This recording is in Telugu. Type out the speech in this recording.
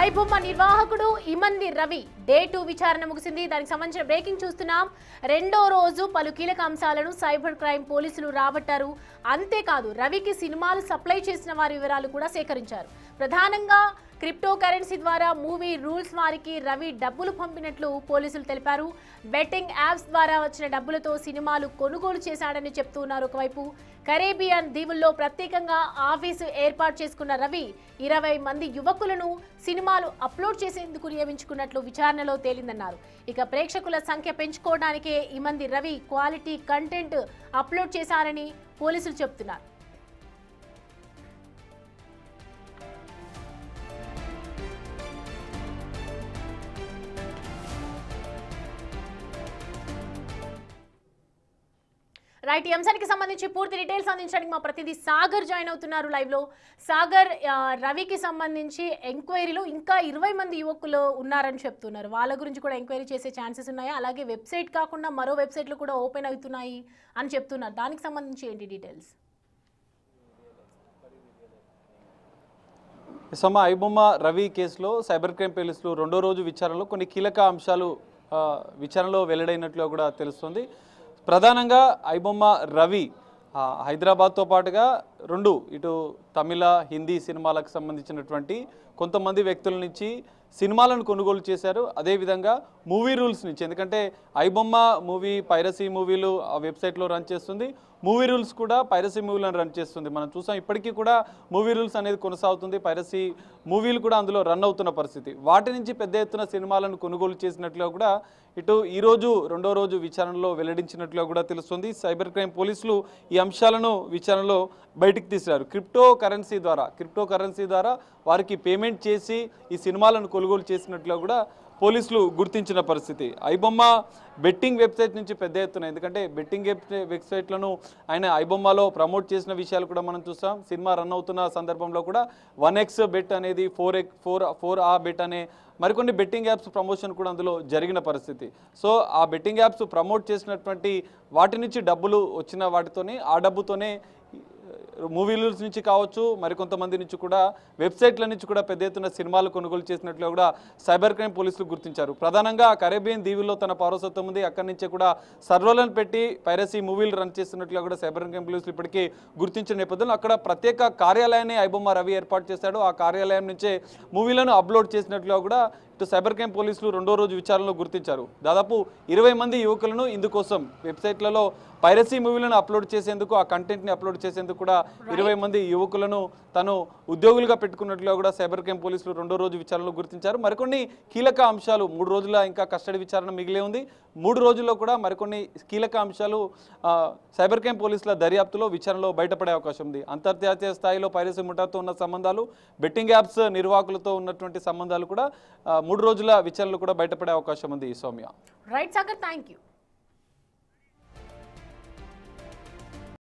ఐబొమ్మ నిర్వాహకుడు ఇమంది రవి డే 2 విచారణ ముగిసింది. దానికి సంబంధించిన బ్రేకింగ్ చూస్తున్నాం. రెండో రోజు పలు కీలక అంశాలను సైబర్ క్రైమ్ పోలీసులు రాబట్టారు. అంతేకాదు రవికి సినిమాలు సప్లై చేసిన వారి వివరాలు కూడా సేకరించారు. ప్రధానంగా క్రిప్టో కరెన్సీ ద్వారా మూవీ రూల్స్ వారికి రవి డబ్బులు పంపినట్లు పోలీసులు తెలిపారు. బెట్టింగ్ యాప్స్ ద్వారా వచ్చిన డబ్బులతో సినిమాలు కొనుగోలు చేశాడని చెప్తున్నారు. ఒకవైపు కరేబియన్ దీవుల్లో ప్రత్యేకంగా ఆఫీసు ఏర్పాటు చేసుకున్న రవి 20 మంది యువకులను సినిమాలు అప్లోడ్ చేసేందుకు నియమించుకున్నట్లు విచారణలో తేలిందన్నారు. ఇక ప్రేక్షకుల సంఖ్య పెంచుకోవడానికే ఈ మంది రవి క్వాలిటీ కంటెంట్ అప్లోడ్ చేశారని పోలీసులు చెప్తున్నారు. రైట్, ఈ అంశానికి సంబంధించి పూర్తి డీటెయిల్స్ అందించడానికి మా ప్రతినిధి సాగర్ జాయిన్ అవుతున్నారు లైవ్ లో. సాగర్, రవికి సంబంధించి ఎంక్వైరీలో ఇంకా 20 మంది యువకులు ఉన్నారని చెప్తున్నారు. వాళ్ళ గురించి కూడా ఎంక్వైరీ చేసే ఛాన్సెస్ ఉన్నాయా? అలాగే వెబ్సైట్ కాకుండా మరో వెబ్సైట్లు కూడా ఓపెన్ అవుతున్నాయి అని చెప్తున్నారు. దానికి సంబంధించి ఏంటి డీటెయిల్స్? ఐబొమ్మ రవి కేసులో సైబర్ క్రైమ్ పోలీసులు రెండో రోజు విచారణలో కొన్ని కీలక అంశాలు విచారణలో వెల్లడైనట్లు కూడా తెలుస్తుంది. ప్రధానంగా ఐబొమ్మ రవి హైదరాబాద్తో పాటుగా ఇటు తమిళ హిందీ సినిమాలకు సంబంధించినటువంటి కొంతమంది వ్యక్తుల నుంచి సినిమాలను కొనుగోలు చేశారు. అదేవిధంగా మూవీ రూల్స్ నుంచి, ఎందుకంటే ఐబొమ్మ మూవీ పైరసీ మూవీలు ఆ వెబ్సైట్లో రన్ చేస్తుంది, మూవీ రూల్స్ కూడా పైరసీ మూవీలను రన్ చేస్తుంది. మనం చూసాం ఇప్పటికీ కూడా మూవీ రూల్స్ అనేది కొనసాగుతుంది, పైరసీ మూవీలు కూడా అందులో రన్ అవుతున్న పరిస్థితి. వాటి నుంచి పెద్ద ఎత్తున సినిమాలను కొనుగోలు చేసినట్లుగా కూడా ఇటు ఈరోజు రెండో రోజు విచారణలో వెల్లడించినట్లుగా కూడా తెలుస్తుంది. సైబర్ క్రైమ్ పోలీసులు ఈ అంశాలను విచారణలో బయటికి తీశారు. క్రిప్టో కరెన్సీ ద్వారా వారికి పేమెంట్ చేసి ఈ సినిమాలను కొనుగోలు చేసినట్లుగా కూడా పోలీసులు గుర్తించిన పరిస్థితి. ఐబొమ్మ బెట్టింగ్ వెబ్సైట్ నుంచి పెద్ద ఎత్తున, ఎందుకంటే బెట్టింగ్ వెబ్సైట్లను ఆయన ఐబొమ్మలో ప్రమోట్ చేసిన విషయాలు కూడా మనం చూస్తాం. సినిమా రన్ అవుతున్న సందర్భంలో కూడా 1x బెట్ అనేది 4 బెట్ అనే మరికొన్ని బెట్టింగ్ యాప్స్ ప్రమోషన్ కూడా అందులో జరిగిన పరిస్థితి. సో ఆ బెట్టింగ్ యాప్స్ ప్రమోట్ చేసినటువంటి వాటి నుంచి డబ్బులు వచ్చిన వాటితోనే, ఆ డబ్బుతోనే మూవీ రూల్స్ నుంచి కావచ్చు, మరికొంతమంది నుంచి కూడా వెబ్సైట్ల నుంచి కూడా పెద్ద ఎత్తున సినిమాలు కొనుగోలు చేసినట్లు కూడా సైబర్ క్రైమ్ పోలీసులు గుర్తించారు. ప్రధానంగా కరేబియన్ దీవుల్లో తన పౌరసత్వం ఉంది, అక్కడి నుంచే కూడా సర్వర్లను పెట్టి పైరసీ మూవీలు రన్ చేస్తున్నట్లుగా కూడా సైబర్ క్రైమ్ పోలీసులు ఇప్పటికీ గుర్తించిన నేపథ్యంలో అక్కడ ప్రత్యేక కార్యాలయాన్ని ఐబొమ్మ రవి ఏర్పాటు చేశాడు. ఆ కార్యాలయం నుంచే మూవీలను అప్లోడ్ చేసినట్లుగా కూడా ఇటు సైబర్ క్రైమ్ పోలీసులు రెండో రోజు విచారణలో గుర్తించారు. దాదాపు 20 మంది యువకులను ఇందుకోసం వెబ్సైట్లలో పైరసీ మూవీలను అప్లోడ్ చేసేందుకు, ఆ కంటెంట్ని అప్లోడ్ చేసేందుకు కూడా 20 మంది యువకులను తను ఉద్యోగులుగా పెట్టుకున్నట్లుగా కూడా సైబర్ క్రైమ్ పోలీసులు రెండో రోజు విచారణలో గుర్తించారు. మరికొన్ని కీలక అంశాలు 3 రోజుల ఇంకా కస్టడీ విచారణ మిగిలే ఉంది. 3 రోజుల్లో కూడా మరికొన్ని కీలక అంశాలు సైబర్ క్రైమ్ పోలీసుల దర్యాప్తులో విచారణలో బయటపడే అవకాశం ఉంది. అంతర్జాతీయ స్థాయిలో పైరసీ ముఠాతో ఉన్న సంబంధాలు, బెట్టింగ్ యాప్స్ నిర్వాహకులతో ఉన్నటువంటి సంబంధాలు కూడా 3 రోజుల విచారణలో కూడా బయటపడే అవకాశం ఉంది. Soumya. Right Sagar, thank you.